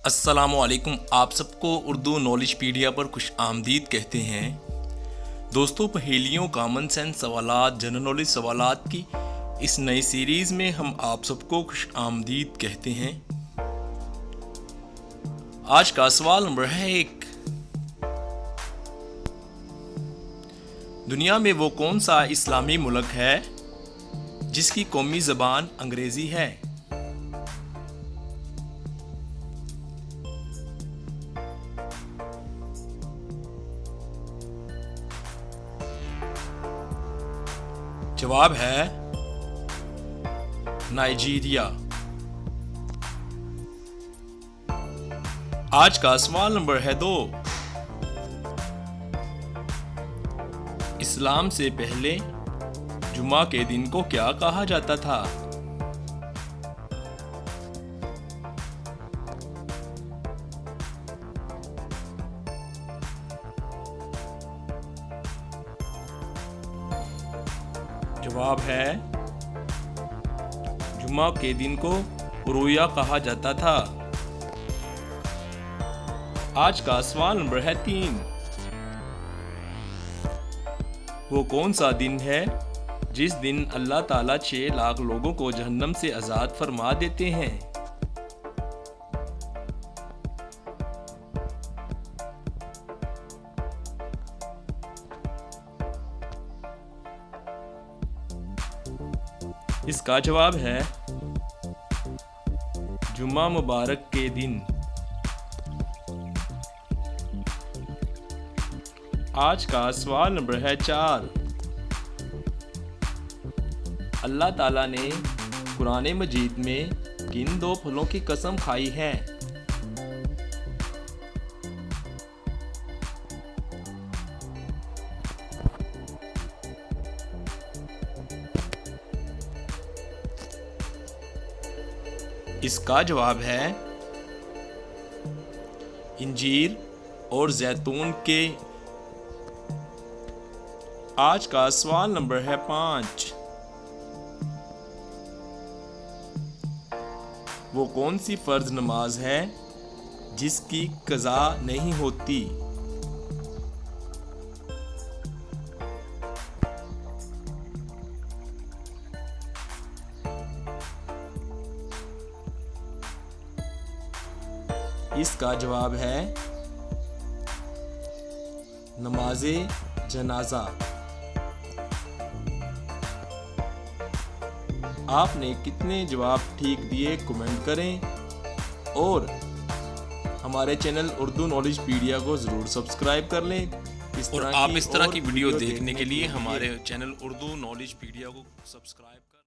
अस्सलामुअलैकुम। आप सबको उर्दू नॉलेज पीडिया पर खुश आमदीद कहते हैं। दोस्तों, पहेलियों, कॉमन सेंस सवालात, जनरल नॉलेज सवालात की इस नई सीरीज़ में हम आप सबको खुश आमदीद कहते हैं। आज का सवाल नंबर है 1। दुनिया में वो कौन सा इस्लामी मुल्क है जिसकी कौमी ज़बान अंग्रेज़ी है? जवाब है नाइजीरिया। आज का सवाल नंबर है 2। इस्लाम से पहले जुमा के दिन को क्या कहा जाता था? जवाब है जुमा के दिन को उरुया कहा जाता था। आज का सवाल नंबर है 3। वो कौन सा दिन है जिस दिन अल्लाह ताला 6 लाख लोगों को जहन्नम से आज़ाद फरमा देते हैं? इसका जवाब है जुम्मा मुबारक के दिन। आज का सवाल नंबर है 4। अल्लाह ताला ने कुरान मजीद में किन 2 फलों की कसम खाई है? इसका जवाब है इंजीर और जैतून के। आज का सवाल नंबर है 5। वो कौन सी फर्ज नमाज है जिसकी कज़ा नहीं होती? इसका जवाब है नमाज़े जनाजा। आपने कितने जवाब ठीक दिए कमेंट करें और हमारे चैनल उर्दू नॉलेज पीडिया को ज़रूर सब्सक्राइब कर लें। और आप इस तरह की वीडियो देखने के लिए हमारे चैनल उर्दू नॉलेज पीडिया को सब्सक्राइब